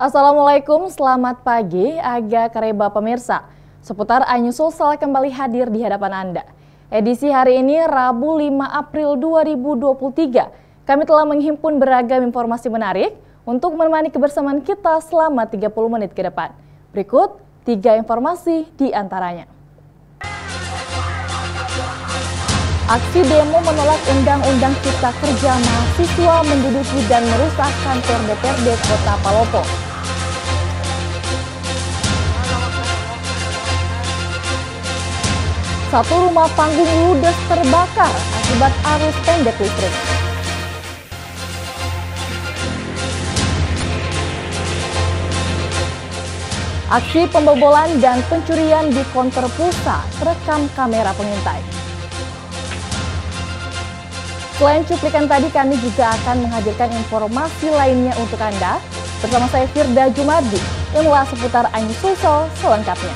Assalamualaikum, selamat pagi, Aga Kareba pemirsa. Seputar Anyusul Sal kembali hadir di hadapan Anda. Edisi hari ini Rabu 5 April 2023. Kami telah menghimpun beragam informasi menarik untuk menemani kebersamaan kita selama 30 menit ke depan. Berikut 3 informasi di antaranya. Aksi demo menolak Undang-Undang Cipta Kerja mahasiswa menduduki dan merusak kantor DPRD Kota Palopo. Satu rumah panggung ludes terbakar akibat arus pendek listrik. Aksi pembobolan dan pencurian di konter pulsa terekam kamera pengintai. Selain cuplikan tadi, kami juga akan menghadirkan informasi lainnya untuk Anda. Bersama saya Firda Jumardi, yang mengulas seputar Anyusul Sal selengkapnya.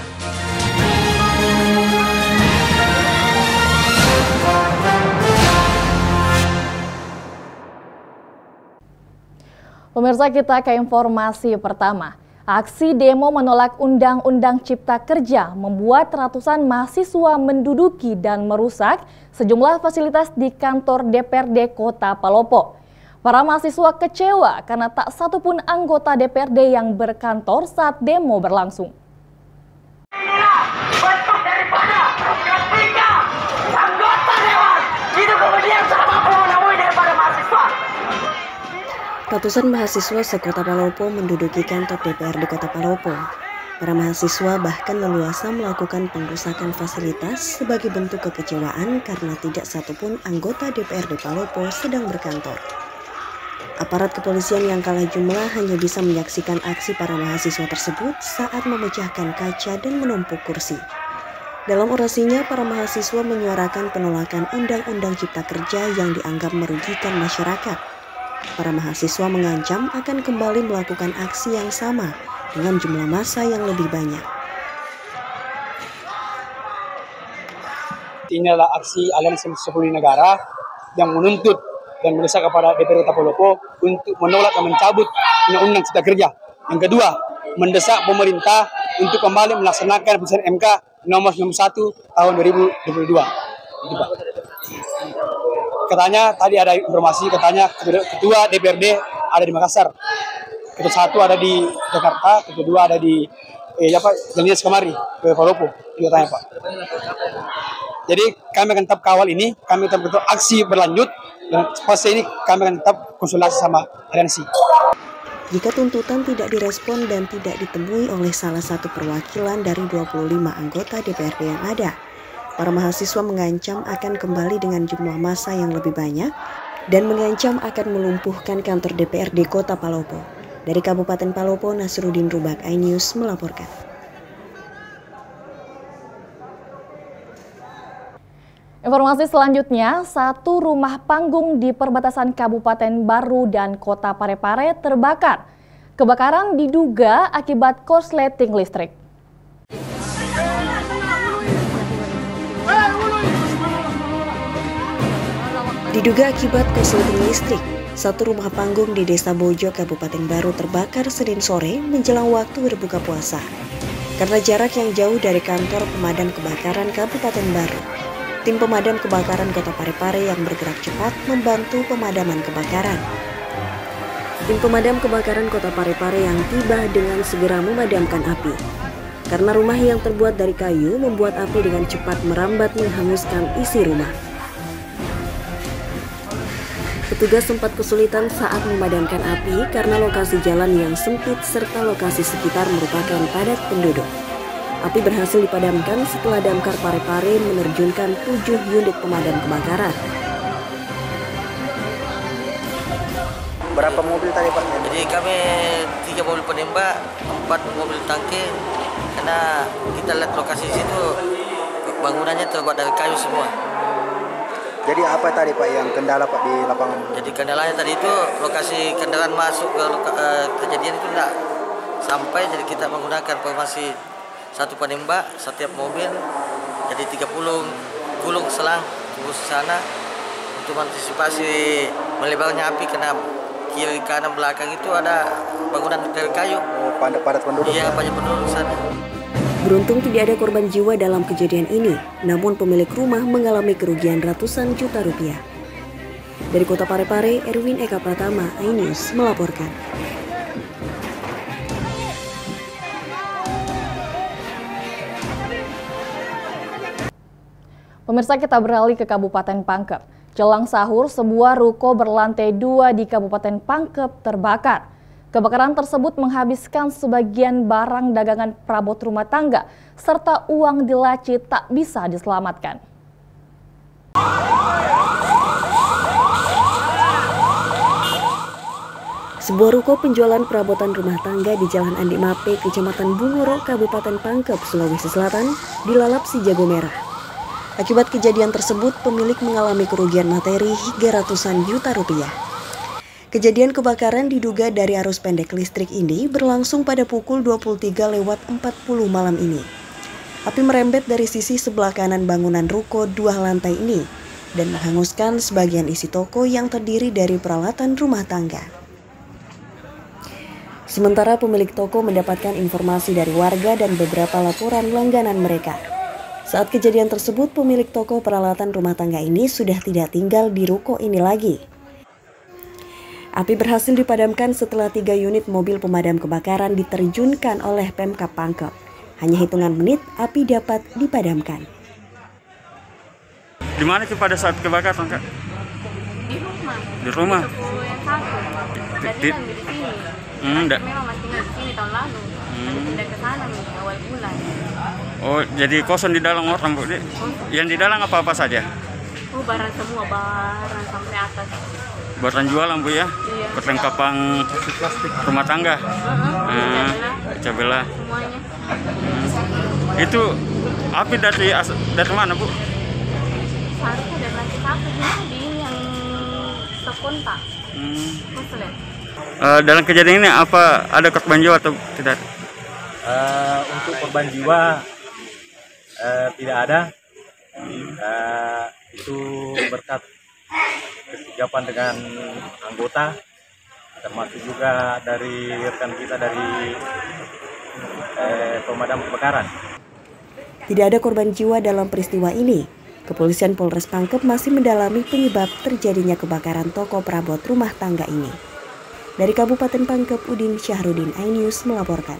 Pemirsa, kita ke informasi pertama. Aksi demo menolak Undang-Undang Cipta Kerja membuat ratusan mahasiswa menduduki dan merusak sejumlah fasilitas di kantor DPRD Kota Palopo. Para mahasiswa kecewa karena tak satupun anggota DPRD yang berkantor saat demo berlangsung. Inilah bentuk daripada ketika anggota dewan itu kemudian tak mampu menemui daripada mahasiswa. Ratusan mahasiswa sekota Palopo menduduki kantor DPRD Kota Palopo. Para mahasiswa bahkan leluasa melakukan pengrusakan fasilitas sebagai bentuk kekecewaan karena tidak satupun anggota DPRD Palopo sedang berkantor. Aparat kepolisian yang kalah jumlah hanya bisa menyaksikan aksi para mahasiswa tersebut saat memecahkan kaca dan menumpuk kursi. Dalam orasinya, para mahasiswa menyuarakan penolakan Undang-Undang Cipta Kerja yang dianggap merugikan masyarakat. Para mahasiswa mengancam akan kembali melakukan aksi yang sama dengan jumlah massa yang lebih banyak. Ini adalah aksi Aliansi 10 Negara yang menuntut dan mendesak kepada DPRD Kota Palopo untuk menolak dan mencabut Undang-Undang Cipta Kerja. Yang kedua, mendesak pemerintah untuk kembali melaksanakan putusan MK nomor 91 tahun 2022. Itu, Pak. Katanya tadi ada informasi, katanya ketua DPRD ada di Makassar, ketua satu ada di Jakarta, ketua dua ada di Janias kemari ke Palopo. Itu katanya, Pak. Jadi kami akan tetap kawal ini, kami tetap aksi berlanjut, dan fase ini kami akan tetap konsultasi sama aliansi. Jika tuntutan tidak direspon dan tidak ditemui oleh salah satu perwakilan dari 25 anggota DPRD yang ada, para mahasiswa mengancam akan kembali dengan jumlah massa yang lebih banyak dan mengancam akan melumpuhkan kantor DPRD Kota Palopo. Dari Kabupaten Palopo, Nasruddin Rubak, iNews melaporkan. Informasi selanjutnya, satu rumah panggung di perbatasan Kabupaten Baru dan Kota Parepare terbakar. Kebakaran diduga akibat korsleting listrik. Diduga akibat korsleting listrik, satu rumah panggung di Desa Bojo, Kabupaten Baru terbakar Senin sore menjelang waktu berbuka puasa. Karena jarak yang jauh dari kantor pemadam kebakaran Kabupaten Baru, tim pemadam kebakaran Kota Parepare yang bergerak cepat membantu pemadaman kebakaran. Tim pemadam kebakaran Kota Parepare yang tiba dengan segera memadamkan api. Karena rumah yang terbuat dari kayu membuat api dengan cepat merambat menghanguskan isi rumah. Petugas sempat kesulitan saat memadamkan api karena lokasi jalan yang sempit serta lokasi sekitar merupakan padat penduduk. Api berhasil dipadamkan setelah Damkar Parepare menerjunkan 7 unit pemadam kebakaran. Berapa mobil tadi, Pak? Jadi kami 3 mobil penembak, 4 mobil tangki. Karena kita lihat lokasi situ bangunannya terbuat dari kayu semua. Jadi apa tadi, Pak, yang kendala, Pak, di lapangan? Jadi kendalanya tadi itu lokasi kendaraan masuk ke kejadian itu tidak sampai, jadi kita menggunakan formasi satu penembak setiap mobil, jadi 30 gulung selang tembus sana untuk mengantisipasi melebarnya api karena kiri kanan belakang itu ada bangunan dari kayu. Oh, padat penduduk. Iya, banyak penduduk sana. Beruntung tidak ada korban jiwa dalam kejadian ini, namun pemilik rumah mengalami kerugian ratusan juta rupiah. Dari Kota Parepare, Erwin Eka Pratama, iNews melaporkan. Pemirsa, kita beralih ke Kabupaten Pangkep. Jelang sahur, sebuah ruko berlantai 2 di Kabupaten Pangkep terbakar. Kebakaran tersebut menghabiskan sebagian barang dagangan perabot rumah tangga, serta uang di laci tak bisa diselamatkan. Sebuah ruko penjualan perabotan rumah tangga di Jalan Andi Mape, Kecamatan Bungoro, Kabupaten Pangkep, Sulawesi Selatan, dilalap si jago merah. Akibat kejadian tersebut, pemilik mengalami kerugian materi hingga ratusan juta rupiah. Kejadian kebakaran diduga dari arus pendek listrik ini berlangsung pada pukul 23:40 malam ini. Api merembet dari sisi sebelah kanan bangunan ruko 2 lantai ini dan menghanguskan sebagian isi toko yang terdiri dari peralatan rumah tangga. Sementara pemilik toko mendapatkan informasi dari warga dan beberapa laporan langganan mereka. Saat kejadian tersebut, pemilik toko peralatan rumah tangga ini sudah tidak tinggal di ruko ini lagi. Api berhasil dipadamkan setelah 3 unit mobil pemadam kebakaran diterjunkan oleh Pemkab Pangkep. Hanya hitungan menit, api dapat dipadamkan. Di mana sih pada saat kebakaran, Kak? Di rumah. Di rumah? Toko yang satu. Tadi kan di sini. Memang masih tinggal di sini tahun lalu. Tadi pindah ke sana nih, awal bulan. Oh, jadi kosong di dalam orang, Bu? Yang di dalam apa-apa saja? Oh, barang semua, barang sampai atas. Barang jualan, Bu, ya? Iya. Perlengkapan rumah tangga? Pecah belah. Semuanya. Itu api dari mana, Bu? Seharusnya dari lantai satu di yang sekontak. Muslim. Dalam kejadian ini apa ada korban jiwa atau tidak? Untuk korban jiwa tidak ada. Itu berkat kesigapan dengan anggota, termasuk juga dari rekan kita dari pemadam kebakaran. Tidak ada korban jiwa dalam peristiwa ini. Kepolisian Polres Pangkep masih mendalami penyebab terjadinya kebakaran toko perabot rumah tangga ini. Dari Kabupaten Pangkep, Udin Syahrudin, iNews melaporkan.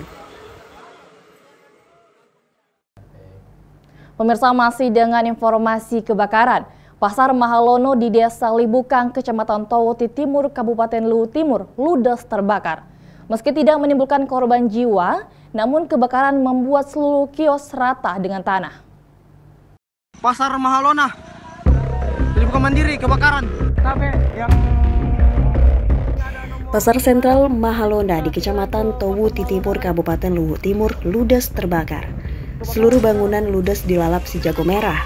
Pemirsa, masih dengan informasi kebakaran. Pasar Mahalono di Desa Libukang, Kecamatan Towoti Timur, Kabupaten Luwu Timur, ludes terbakar. Meski tidak menimbulkan korban jiwa, namun kebakaran membuat seluruh kios rata dengan tanah. Pasar Mahalona, Libukang Mandiri, kebakaran. Pasar Sentral Mahalona di Kecamatan Towoti Timur, Kabupaten Luwu Timur, ludes terbakar. Seluruh bangunan ludes dilalap si jago merah.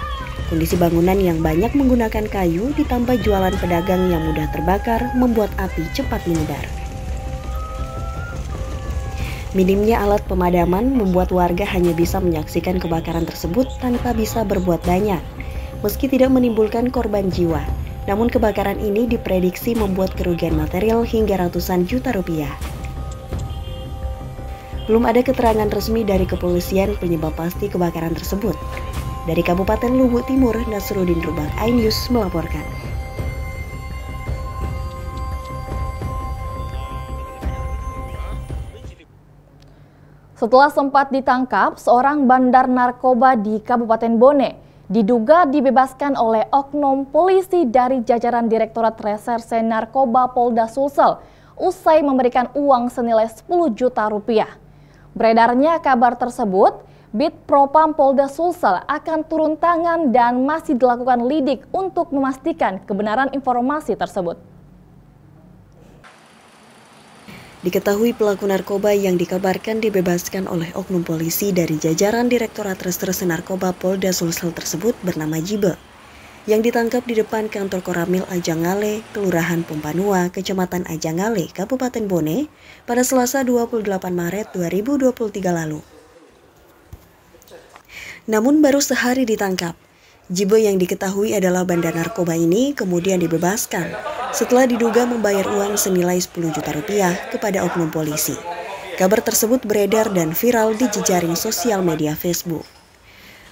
Kondisi bangunan yang banyak menggunakan kayu ditambah jualan pedagang yang mudah terbakar membuat api cepat menyebar. Minimnya alat pemadaman membuat warga hanya bisa menyaksikan kebakaran tersebut tanpa bisa berbuat banyak. Meski tidak menimbulkan korban jiwa, namun kebakaran ini diprediksi membuat kerugian material hingga ratusan juta rupiah. Belum ada keterangan resmi dari kepolisian penyebab pasti kebakaran tersebut. Dari Kabupaten Luwu Timur, Nasruddin Rubak, iNews melaporkan. Setelah sempat ditangkap, seorang bandar narkoba di Kabupaten Bone diduga dibebaskan oleh oknum polisi dari jajaran Direktorat Reserse Narkoba Polda Sulsel usai memberikan uang senilai 10 juta rupiah. Beredarnya kabar tersebut, Bid Propam Polda Sulsel akan turun tangan dan masih dilakukan lidik untuk memastikan kebenaran informasi tersebut. Diketahui pelaku narkoba yang dikabarkan dibebaskan oleh oknum polisi dari jajaran Direktorat Reserse Narkoba Polda Sulsel tersebut bernama Jibe, yang ditangkap di depan kantor Koramil Ajangale, Kelurahan Pumpanua, Kecamatan Ajangale, Kabupaten Bone, pada Selasa 28 Maret 2023 lalu. Namun baru sehari ditangkap, Jibe yang diketahui adalah bandar narkoba ini kemudian dibebaskan setelah diduga membayar uang senilai 10 juta rupiah kepada oknum polisi. Kabar tersebut beredar dan viral di jejaring sosial media Facebook.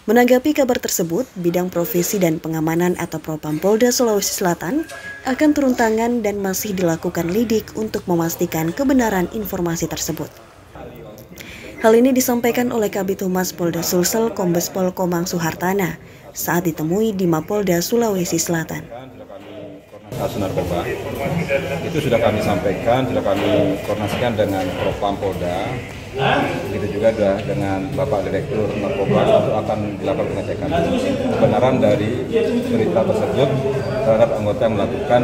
Menanggapi kabar tersebut, Bidang Profesi dan Pengamanan atau Propam Polda Sulawesi Selatan akan turun tangan dan masih dilakukan lidik untuk memastikan kebenaran informasi tersebut. Hal ini disampaikan oleh Kabid Humas Polda Sulsel Kombes Pol Komang Suhartana saat ditemui di Mapolda Sulawesi Selatan. Kasus narkoba itu sudah kami sampaikan, sudah kami koordinasikan dengan Propam Polda, begitu juga dengan Bapak Direktur Narkoba untuk akan dilakukan pengecekan kebenaran dari berita tersebut terhadap anggota yang melakukan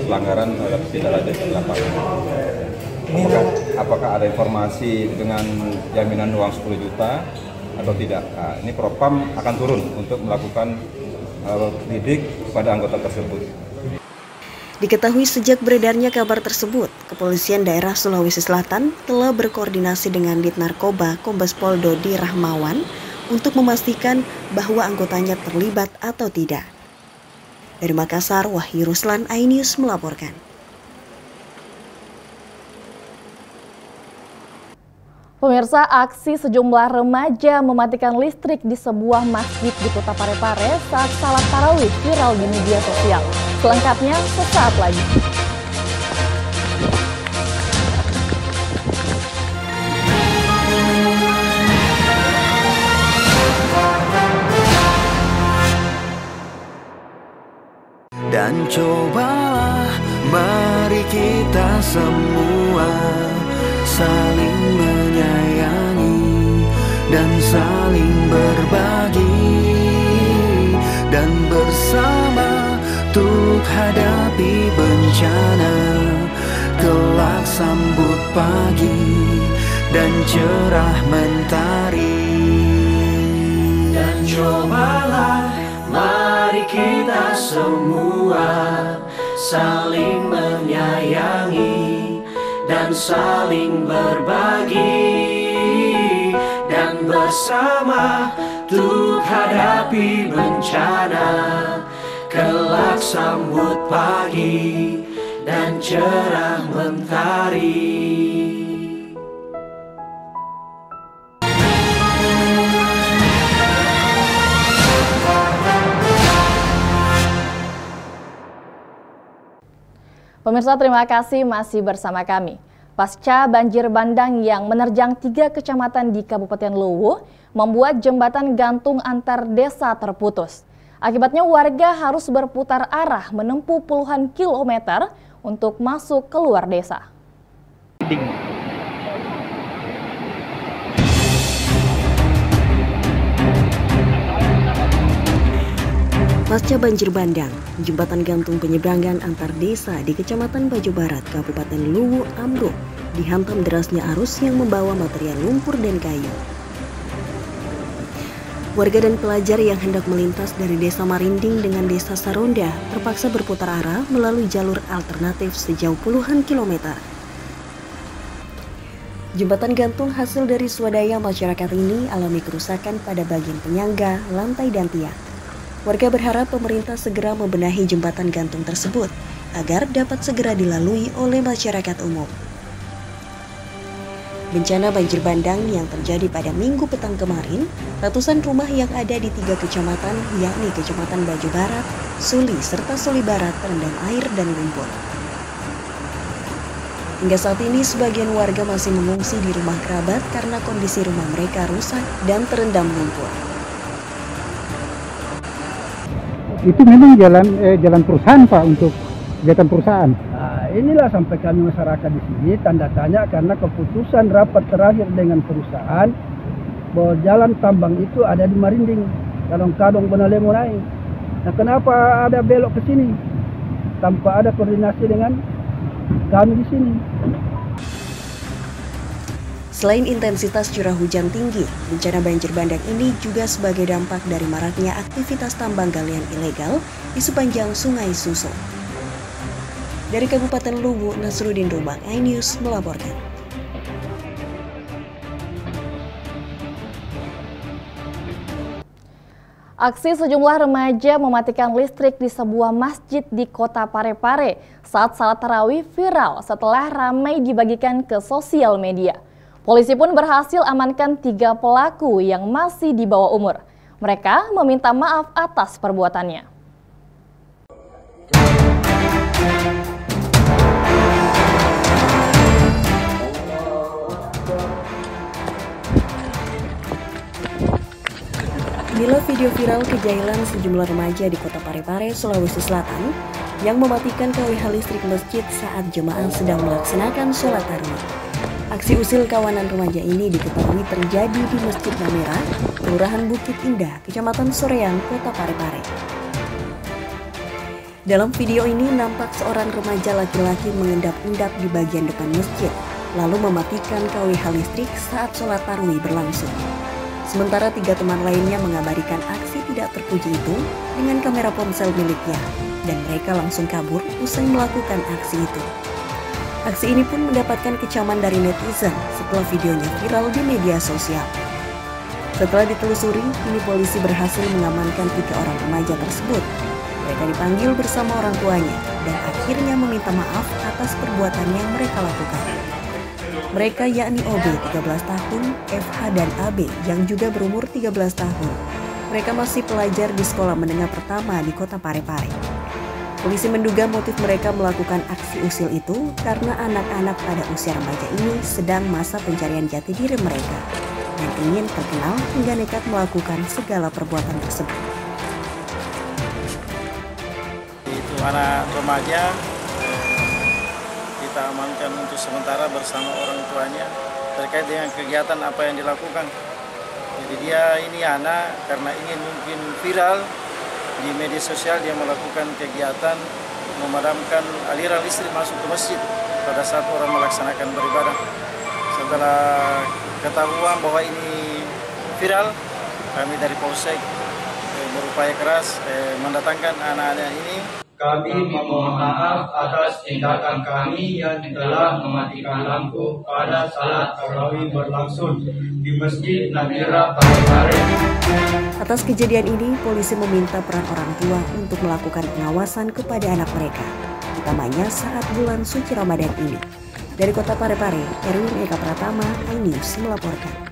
pelanggaran terhadap pidana di lapangan. Apakah ada informasi dengan jaminan uang 10 juta atau tidak? Nah, ini Propam akan turun untuk melakukan lidik pada anggota tersebut. Diketahui sejak beredarnya kabar tersebut, Kepolisian Daerah Sulawesi Selatan telah berkoordinasi dengan Dit Narkoba Kombes Pol Dodi Rahmawan untuk memastikan bahwa anggotanya terlibat atau tidak. Dari Makassar, Wahyu Ruslan, iNews melaporkan. Pemirsa, aksi sejumlah remaja mematikan listrik di sebuah masjid di Kota Parepare saat salat tarawih viral di media sosial. Selengkapnya sesaat lagi. Dan cobalah mari kita semua saling menyayangi dan saling berbagi dan bersama untuk hadapi bencana, kelak sambut pagi dan cerah mentari. Dan cobalah mari kita semua saling menyayangi dan saling berbagi dan bersama untuk hadapi bencana, kelak sambut pagi dan cerah mentari. Pemirsa, terima kasih masih bersama kami. Pasca banjir bandang yang menerjang 3 kecamatan di Kabupaten Luwu membuat jembatan gantung antar desa terputus. Akibatnya warga harus berputar arah menempuh puluhan kilometer untuk masuk keluar desa. Pasca banjir bandang, jembatan gantung penyeberangan antar desa di Kecamatan Bajo Barat, Kabupaten Luwu ambruk, dihantam derasnya arus yang membawa material lumpur dan kayu. Warga dan pelajar yang hendak melintas dari Desa Marinding dengan Desa Saronda terpaksa berputar arah melalui jalur alternatif sejauh puluhan kilometer. Jembatan gantung hasil dari swadaya masyarakat ini alami kerusakan pada bagian penyangga, lantai, dan tiang. Warga berharap pemerintah segera membenahi jembatan gantung tersebut agar dapat segera dilalui oleh masyarakat umum. Bencana banjir bandang yang terjadi pada Minggu petang kemarin, ratusan rumah yang ada di 3 kecamatan, yakni Kecamatan Bajo Barat, Suli, serta Suli Barat terendam air dan lumpur. Hingga saat ini sebagian warga masih mengungsi di rumah kerabat karena kondisi rumah mereka rusak dan terendam lumpur. Itu memang jalan perusahaan, Pak, untuk kegiatan perusahaan. Nah, inilah sampai kami masyarakat di sini tanda tanya karena keputusan rapat terakhir dengan perusahaan bahwa jalan tambang itu ada di Marinding, Kadong-Kadong, Bonalemo naik. Nah, kenapa ada belok ke sini tanpa ada koordinasi dengan kami di sini? Selain intensitas curah hujan tinggi, bencana banjir bandang ini juga sebagai dampak dari maraknya aktivitas tambang galian ilegal di sepanjang Sungai Suso. Dari Kabupaten Luwu, Nasruddin Rumang, iNews melaporkan. Aksi sejumlah remaja mematikan listrik di sebuah masjid di Kota Parepare saat salat tarawih viral setelah ramai dibagikan ke sosial media. Polisi pun berhasil amankan 3 pelaku yang masih di bawah umur. Mereka meminta maaf atas perbuatannya. Inilah video viral kejailan sejumlah remaja di Kota Parepare, Sulawesi Selatan yang mematikan KWH listrik masjid saat jemaah sedang melaksanakan sholat tarawih. Aksi usil kawanan remaja ini diketahui terjadi di Masjid Namera, Kelurahan Bukit Indah, Kecamatan Soreang, Kota Parepare. Dalam video ini nampak seorang remaja laki-laki mengendap-endap di bagian depan masjid, lalu mematikan KWH listrik saat sholat tarawih berlangsung. Sementara 3 teman lainnya mengabadikan aksi tidak terpuji itu dengan kamera ponsel miliknya, dan mereka langsung kabur usai melakukan aksi itu. Aksi ini pun mendapatkan kecaman dari netizen setelah videonya viral di media sosial. Setelah ditelusuri, kini polisi berhasil mengamankan 3 orang remaja tersebut. Mereka dipanggil bersama orang tuanya dan akhirnya meminta maaf atas perbuatan yang mereka lakukan. Mereka yakni OB 13 tahun, FH dan AB yang juga berumur 13 tahun. Mereka masih pelajar di sekolah menengah pertama di Kota Parepare. Polisi menduga motif mereka melakukan aksi usil itu karena anak-anak pada usia remaja ini sedang masa pencarian jati diri mereka dan ingin terkenal hingga nekat melakukan segala perbuatan tersebut. Itu anak remaja kita amankan untuk sementara bersama orang tuanya terkait dengan kegiatan apa yang dilakukan. Jadi dia ini anak karena ingin mungkin viral di media sosial, dia melakukan kegiatan memadamkan aliran listrik masuk ke masjid pada saat orang melaksanakan beribadah. Setelah ketahuan bahwa ini viral, kami dari Polsek berupaya keras mendatangkan anak-anak ini. Kami memohon maaf atas tindakan kami yang telah mematikan lampu pada salat tarawih berlangsung di Masjid Namera Parepare. Atas kejadian ini, polisi meminta peran orang tua untuk melakukan pengawasan kepada anak mereka, utamanya saat bulan suci Ramadan ini. Dari Kota Parepare, Erwin Eka Pratama, iNews melaporkan.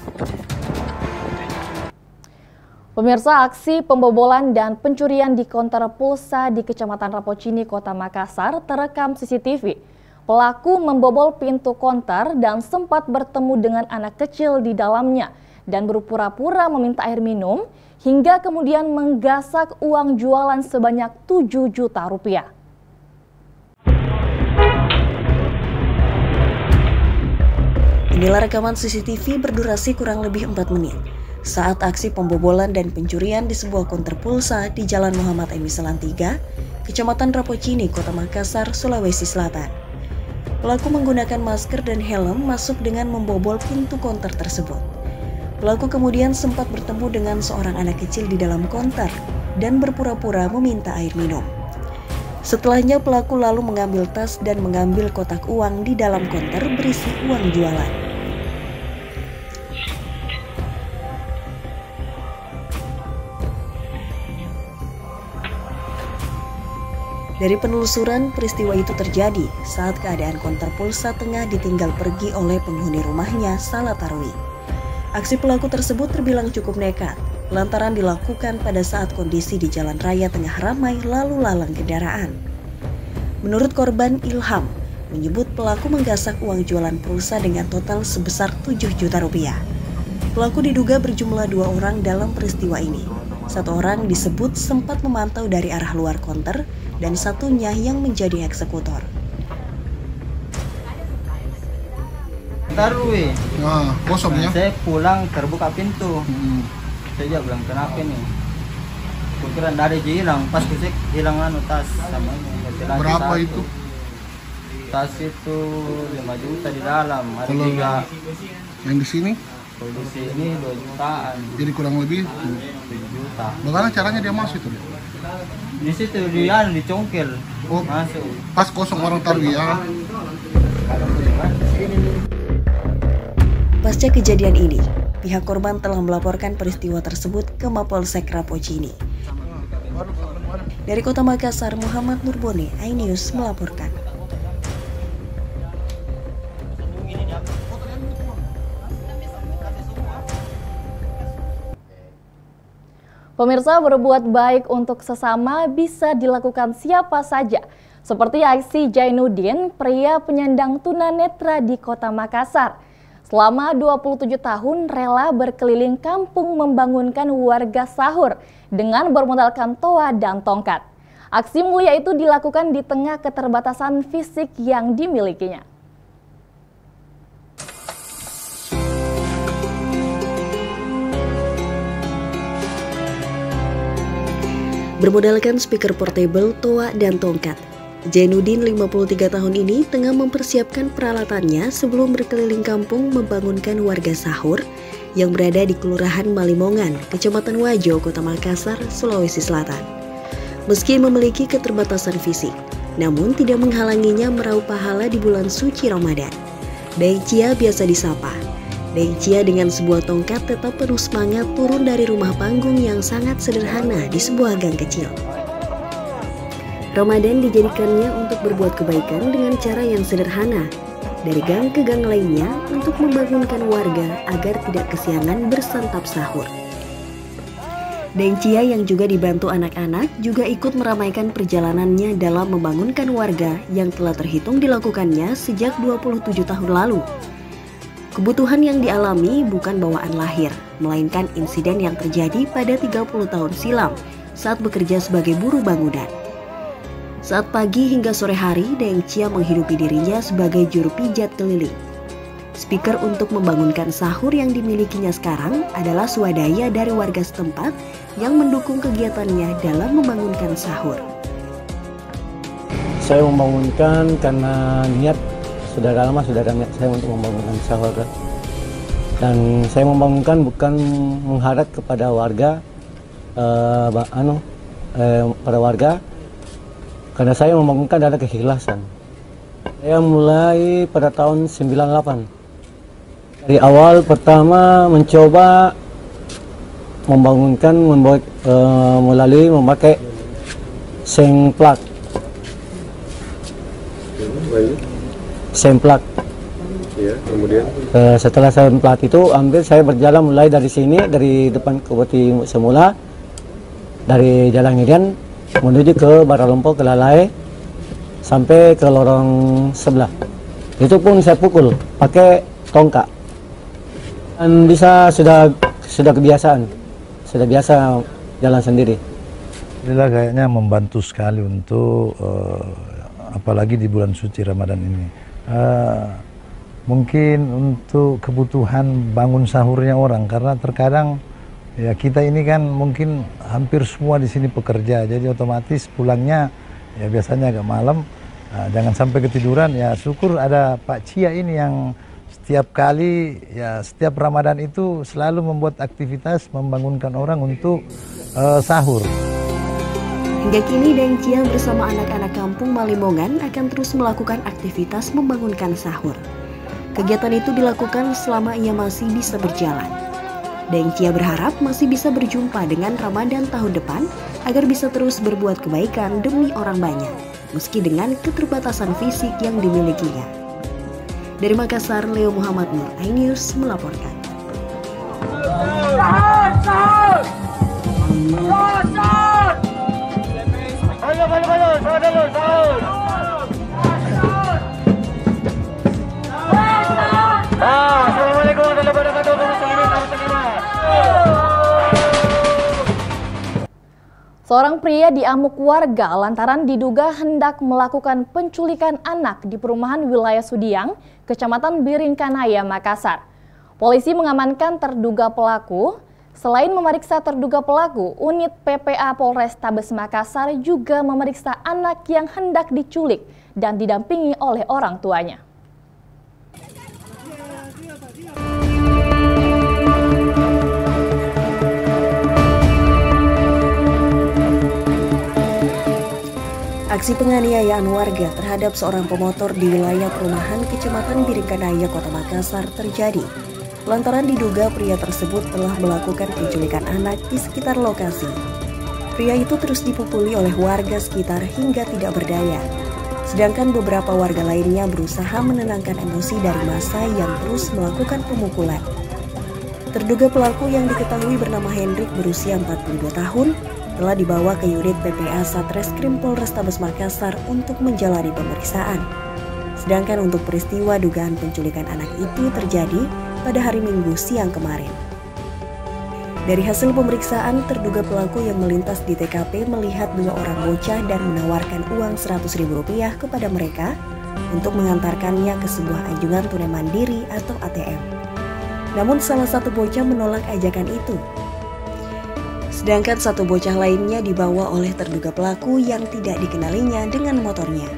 Pemirsa, aksi pembobolan dan pencurian di konter pulsa di Kecamatan Rapocini, Kota Makassar terekam CCTV. Pelaku membobol pintu konter dan sempat bertemu dengan anak kecil di dalamnya dan berpura-pura meminta air minum hingga kemudian menggasak uang jualan sebanyak 7 juta rupiah. Inilah rekaman CCTV berdurasi kurang lebih 4 menit. Saat aksi pembobolan dan pencurian di sebuah konter pulsa di Jalan Muhammad Emi Selan 3, Kecamatan Rapocini, Kota Makassar, Sulawesi Selatan. Pelaku menggunakan masker dan helm masuk dengan membobol pintu konter tersebut. Pelaku kemudian sempat bertemu dengan seorang anak kecil di dalam konter dan berpura-pura meminta air minum. Setelahnya pelaku lalu mengambil tas dan mengambil kotak uang di dalam konter berisi uang jualan. Dari penelusuran, peristiwa itu terjadi saat keadaan konter pulsa tengah ditinggal pergi oleh penghuni rumahnya salat tarawih. Aksi pelaku tersebut terbilang cukup nekat, lantaran dilakukan pada saat kondisi di jalan raya tengah ramai lalu lalang kendaraan. Menurut korban Ilham, menyebut pelaku menggasak uang jualan pulsa dengan total sebesar 7 juta rupiah. Pelaku diduga berjumlah 2 orang dalam peristiwa ini. 1 orang disebut sempat memantau dari arah luar konter, dan satunya yang menjadi eksekutor. Taruh kosong ya? Saya pulang terbuka pintu. Saya bilang kenapa nih? Kukira dari hilang, pas kusik hilang tas sama ini. Berapa itu? Tas itu 5 juta di dalam. Ada Kalau 3. Yang di sini? Kalau di sini 2 jutaan. Jadi kurang lebih 7 juta. Bagaimana caranya dia masuk itu? Di situ dia dicongkel. Oh, masuk. Pas kosong orang taruh ya. Pasca kejadian ini, pihak korban telah melaporkan peristiwa tersebut ke Mapolsek Rapocini. Dari Kota Makassar, Muhammad Nurbone, iNews melaporkan. Pemirsa, berbuat baik untuk sesama bisa dilakukan siapa saja. Seperti aksi Jainuddin, pria penyandang tunanetra di Kota Makassar. Selama 27 tahun rela berkeliling kampung membangunkan warga sahur dengan bermodalkan toa dan tongkat. Aksi mulia itu dilakukan di tengah keterbatasan fisik yang dimilikinya. Bermodalkan speaker portable, toa, dan tongkat, Jainuddin 53 tahun ini tengah mempersiapkan peralatannya sebelum berkeliling kampung membangunkan warga sahur yang berada di Kelurahan Malimongan, Kecamatan Wajo, Kota Makassar, Sulawesi Selatan. Meski memiliki keterbatasan fisik, namun tidak menghalanginya meraup pahala di bulan suci Ramadan. Daeng Cia biasa disapa. Daeng Cia dengan sebuah tongkat tetap penuh semangat turun dari rumah panggung yang sangat sederhana di sebuah gang kecil. Ramadan dijadikannya untuk berbuat kebaikan dengan cara yang sederhana, dari gang ke gang lainnya untuk membangunkan warga agar tidak kesiangan bersantap sahur. Daeng Cia yang juga dibantu anak-anak juga ikut meramaikan perjalanannya dalam membangunkan warga yang telah terhitung dilakukannya sejak 27 tahun lalu. Kebutuhan yang dialami bukan bawaan lahir, melainkan insiden yang terjadi pada 30 tahun silam saat bekerja sebagai buruh bangunan. Saat pagi hingga sore hari, Daeng Cia menghidupi dirinya sebagai juru pijat keliling. Speaker untuk membangunkan sahur yang dimilikinya sekarang adalah swadaya dari warga setempat yang mendukung kegiatannya dalam membangunkan sahur. Saya membangunkan karena niat sudah lama sudah ada niat saya untuk membangunkan sahur, dan saya membangunkan bukan mengharap kepada warga pada warga, karena saya membangunkan adalah keikhlasan. Saya mulai pada tahun 98. Dari awal pertama mencoba membangunkan melalui memakai semplak. Semplak. Ya, kemudian setelah semplak itu saya berjalan mulai dari sini, dari depan ke Boti semula, dari Jalan Irian menuju ke Baralompo, ke Lalai, sampai ke lorong sebelah. Itu pun saya pukul pakai tongkat. Dan bisa sudah kebiasaan, sudah biasa jalan sendiri. Inilah kayaknya membantu sekali untuk apalagi di bulan suci Ramadan ini. Mungkin untuk kebutuhan bangun sahurnya orang, karena terkadang ya kita ini kan mungkin hampir semua di sini pekerja, jadi otomatis pulangnya ya biasanya agak malam. Jangan sampai ketiduran. Ya syukur ada Pak Cia ini yang setiap kali ya setiap Ramadan itu selalu membuat aktivitas membangunkan orang untuk sahur. Hingga kini Daeng Cia bersama anak-anak kampung Malimongan akan terus melakukan aktivitas membangunkan sahur. Kegiatan itu dilakukan selama ia masih bisa berjalan. Daeng Cia berharap masih bisa berjumpa dengan Ramadan tahun depan agar bisa terus berbuat kebaikan demi orang banyak, meski dengan keterbatasan fisik yang dimilikinya. Dari Makassar, Leo Muhammad Nur, iNews melaporkan. Assalamualaikum warahmatullahi wabarakatuh. Seorang pria diamuk warga lantaran diduga hendak melakukan penculikan anak di perumahan wilayah Sudiang, Kecamatan Biringkanaya, Makassar. Polisi mengamankan terduga pelaku. Selain memeriksa terduga pelaku, unit PPA Polrestabes Makassar juga memeriksa anak yang hendak diculik dan didampingi oleh orang tuanya. Aksi penganiayaan warga terhadap seorang pemotor di wilayah perumahan Kecamatan Biringkanaya, Kota Makassar terjadi lantaran diduga pria tersebut telah melakukan penculikan anak di sekitar lokasi. Pria itu terus dipukuli oleh warga sekitar hingga tidak berdaya. Sedangkan beberapa warga lainnya berusaha menenangkan emosi dari massa yang terus melakukan pemukulan. Terduga pelaku yang diketahui bernama Hendrik berusia 42 tahun telah dibawa ke unit PPA Satreskrim Polrestabes Makassar untuk menjalani pemeriksaan. Sedangkan untuk peristiwa dugaan penculikan anak itu terjadi pada hari Minggu siang kemarin. Dari hasil pemeriksaan, terduga pelaku yang melintas di TKP melihat dua orang bocah dan menawarkan uang Rp100.000 kepada mereka untuk mengantarkannya ke sebuah anjungan tunai mandiri atau ATM. Namun salah satu bocah menolak ajakan itu. Sedangkan satu bocah lainnya dibawa oleh terduga pelaku yang tidak dikenalinya dengan motornya.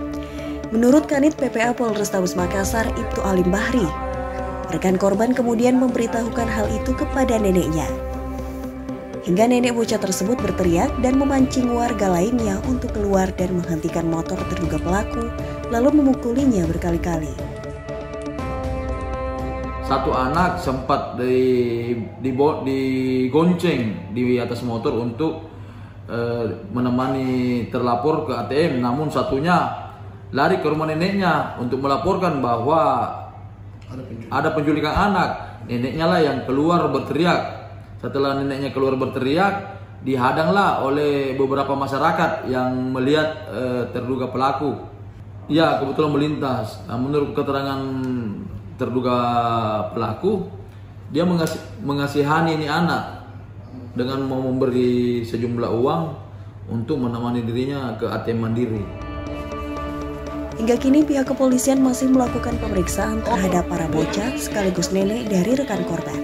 Menurut Kanit PPA Polrestabes Makassar, Ibtu Alim Bahri, rekan korban kemudian memberitahukan hal itu kepada neneknya. Hingga nenek bocah tersebut berteriak dan memancing warga lainnya untuk keluar dan menghentikan motor terduga pelaku, lalu memukulinya berkali-kali. Satu anak sempat digonceng di atas motor untuk menemani terlapor ke ATM, namun satunya lari ke rumah neneknya untuk melaporkan bahwa ada penculikan anak. Neneknya lah yang keluar berteriak. Setelah neneknya keluar berteriak, dihadanglah oleh beberapa masyarakat yang melihat terduga pelaku. Ya, kebetulan melintas. Nah, menurut keterangan terduga pelaku, dia mengasihani ini anak dengan mau memberi sejumlah uang untuk menemani dirinya ke ATM Mandiri. Hingga kini pihak kepolisian masih melakukan pemeriksaan terhadap para bocah sekaligus nenek dari rekan korban.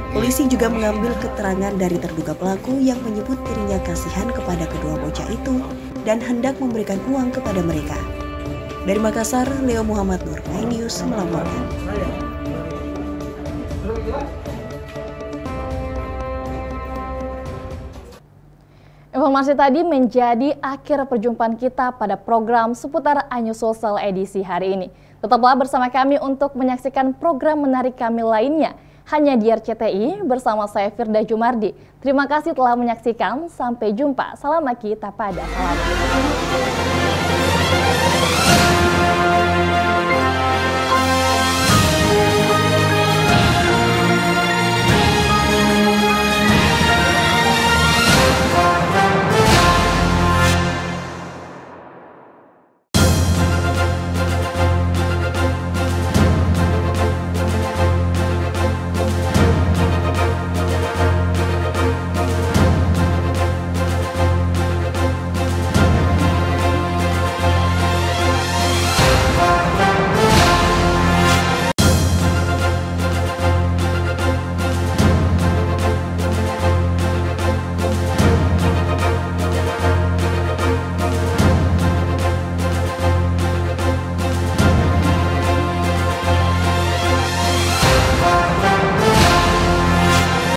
Polisi juga mengambil keterangan dari terduga pelaku yang menyebut dirinya kasihan kepada kedua bocah itu dan hendak memberikan uang kepada mereka. Dari Makassar, Leo Muhammad Nur, iNews melaporkan. Informasi tadi menjadi akhir perjumpaan kita pada program seputar Anyus Sosial edisi hari ini. Tetaplah bersama kami untuk menyaksikan program menarik kami lainnya hanya di RCTI bersama saya Firda Jumardi. Terima kasih telah menyaksikan. Sampai jumpa. Salam kita pada salam.